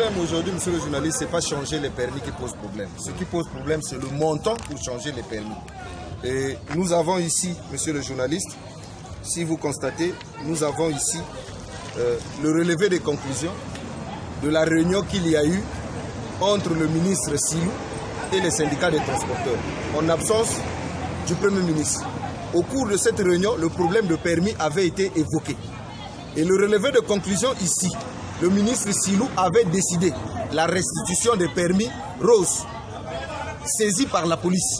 problème aujourd'hui, monsieur le journaliste, c'est pas changer les permis qui pose problème. Ce qui pose problème, c'est le montant pour changer les permis. Et nous avons ici, monsieur le journaliste, si vous constatez, nous avons ici le relevé des conclusions de la réunion qu'il y a eu entre le ministre Silou et les syndicats des transporteurs, en absence du Premier ministre. Au cours de cette réunion, le problème de permis avait été évoqué. Et le relevé de conclusion ici, le ministre Silou avait décidé la restitution des permis roses saisis par la police.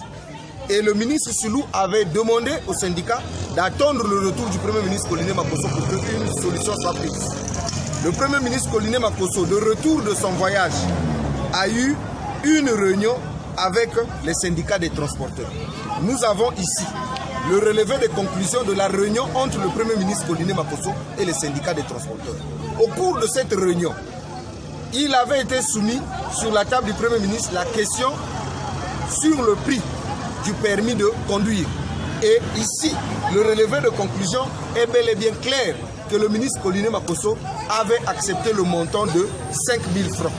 Et le ministre Silou avait demandé aux syndicats d'attendre le retour du Premier ministre Collinet Makosso pour qu'une solution soit prise. Le Premier ministre Collinet Makosso, de retour de son voyage, a eu une réunion avec les syndicats des transporteurs. Nous avons ici le relevé des conclusions de la réunion entre le Premier ministre Collinet Makosso et les syndicats des transporteurs. Au cours de cette réunion, il avait été soumis sur la table du Premier ministre la question sur le prix du permis de conduire. Et ici, le relevé de conclusion est bel et bien clair que le ministre Collinet Makosso avait accepté le montant de 5 000 francs.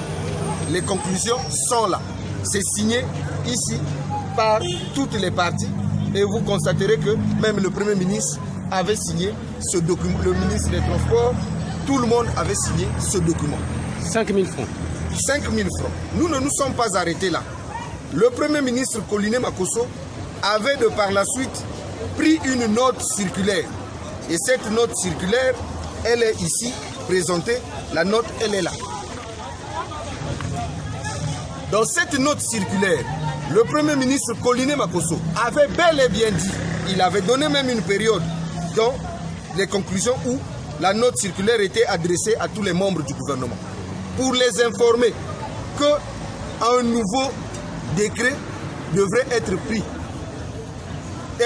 Les conclusions sont là. C'est signé ici par toutes les parties. Et vous constaterez que même le Premier ministre avait signé ce document. Le ministre des Transports, tout le monde avait signé ce document. 5 000 francs. 5 000 francs. Nous ne nous sommes pas arrêtés là. Le Premier ministre Collinet Makosso avait de par la suite pris une note circulaire. Et cette note circulaire, elle est ici présentée. La note, elle est là. Dans cette note circulaire, le Premier ministre Collinet Makosso avait bel et bien dit, il avait donné même une période dans les conclusions où la note circulaire était adressée à tous les membres du gouvernement pour les informer qu'un nouveau décret devrait être pris.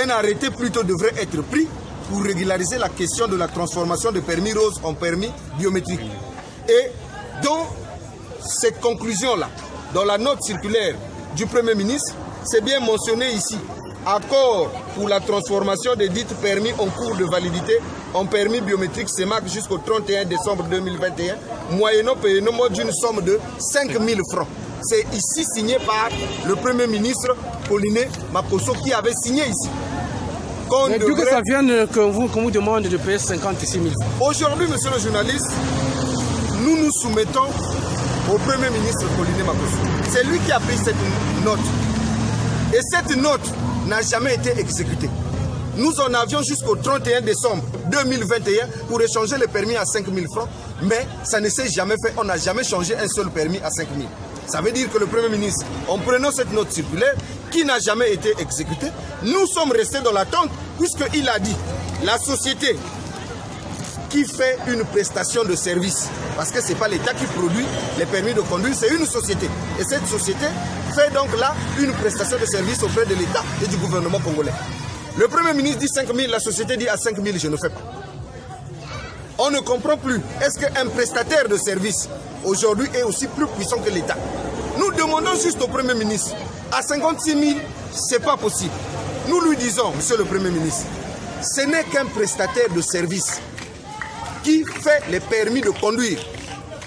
Un arrêté plutôt devrait être pris pour régulariser la question de la transformation de permis roses en permis biométriques. Et dans ces conclusions-là, dans la note circulaire du Premier ministre, c'est bien mentionné ici. Accord pour la transformation des dites permis en cours de validité en permis biométrique CEMAC jusqu'au 31 décembre 2021, moyennant paiement d'une somme de 5 000 francs. C'est ici signé par le Premier ministre Collinet Makosso qui avait signé ici. Mais d'où que ça vienne qu'on vous demande de payer 56 000 francs? Aujourd'hui, monsieur le journaliste, nous nous soumettons au Premier ministre Collinet Makosso. C'est lui qui a pris cette note. Et cette note n'a jamais été exécutée. Nous en avions jusqu'au 31 décembre 2021 pour échanger le permis à 5 000 francs, mais ça ne s'est jamais fait. On n'a jamais changé un seul permis à 5 000. Ça veut dire que le Premier ministre, en prenant cette note circulaire, qui n'a jamais été exécutée, nous sommes restés dans l'attente, puisqu'il a dit, la société qui fait une prestation de service, parce que ce n'est pas l'État qui produit les permis de conduire, c'est une société. Et cette société fait donc là une prestation de service auprès de l'État et du gouvernement congolais. Le Premier ministre dit 5 000, la société dit à 5 000, je ne fais pas. On ne comprend plus. Est-ce qu'un prestataire de service aujourd'hui est aussi plus puissant que l'État? Nous demandons juste au Premier ministre, à 56 000, ce n'est pas possible. Nous lui disons, monsieur le Premier ministre, ce n'est qu'un prestataire de service qui fait les permis de conduire.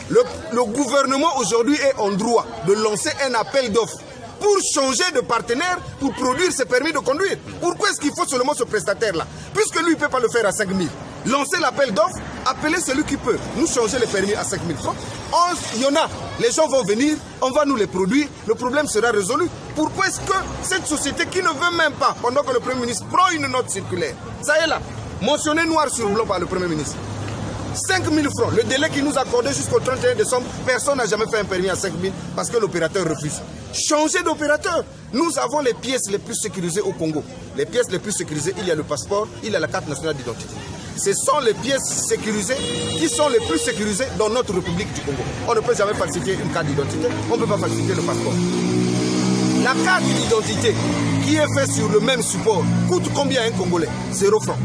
Le gouvernement aujourd'hui est en droit de lancer un appel d'offres pour changer de partenaire pour produire ses permis de conduire. Pourquoi est-ce qu'il faut seulement ce prestataire-là? Puisque lui, il ne peut pas le faire à 5 000. Lancer l'appel d'offres, appeler celui qui peut nous changer les permis à 5 000 francs. Il y en a, les gens vont venir, on va nous les produire, le problème sera résolu. Pourquoi est-ce que cette société qui ne veut même pas, pendant que le Premier ministre prend une note circulaire, ça est là, mentionné noir sur blanc par le Premier ministre, 5 000 francs, le délai qu'il nous a accordé jusqu'au 31 décembre, personne n'a jamais fait un permis à 5 000 parce que l'opérateur refuse. Changer d'opérateur. Nous avons les pièces les plus sécurisées au Congo. Les pièces les plus sécurisées, il y a le passeport, il y a la carte nationale d'identité. Ce sont les pièces sécurisées qui sont les plus sécurisées dans notre République du Congo. On ne peut jamais falsifier une carte d'identité, on ne peut pas falsifier le passeport. La carte d'identité qui est faite sur le même support coûte combien à un Congolais? 0 francs.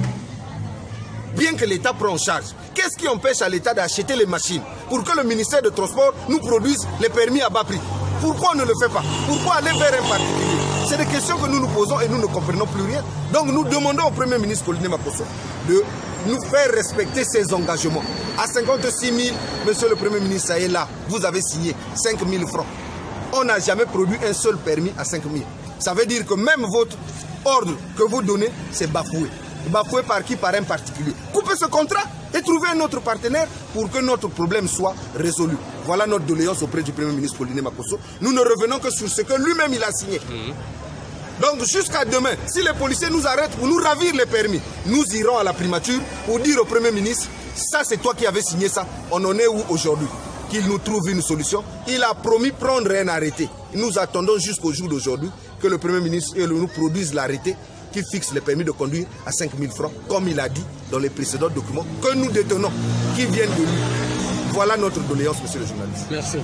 Bien que l'État prend en charge, qu'est-ce qui empêche à l'État d'acheter les machines pour que le ministère des Transports nous produise les permis à bas prix? Pourquoi on ne le fait pas? Pourquoi aller vers un particulier? C'est des questions que nous nous posons et nous ne comprenons plus rien. Donc nous demandons au Premier ministre Collinet Makosso de nous faire respecter ses engagements. À 56 000, monsieur le Premier ministre, ça est là, vous avez signé 5 000 francs. On n'a jamais produit un seul permis à 5 000. Ça veut dire que même votre ordre que vous donnez, c'est bafoué. Bafoué par qui? Par un particulier. Coupez ce contrat et trouvez un autre partenaire pour que notre problème soit résolu. Voilà notre doléance auprès du Premier ministre Pauline Makosso. Nous ne revenons que sur ce que lui-même il a signé. Donc jusqu'à demain, si les policiers nous arrêtent pour nous ravir les permis, nous irons à la primature pour dire au Premier ministre, ça c'est toi qui avais signé ça, on en est où aujourd'hui? Qu'il nous trouve une solution. Il a promis prendre un arrêté. Nous attendons jusqu'au jour d'aujourd'hui que le Premier ministre nous produise l'arrêté qui fixe les permis de conduire à 5 000 francs, comme il a dit dans les précédents documents que nous détenons, qui viennent de lui. Voilà notre doléance, monsieur le journaliste. Merci.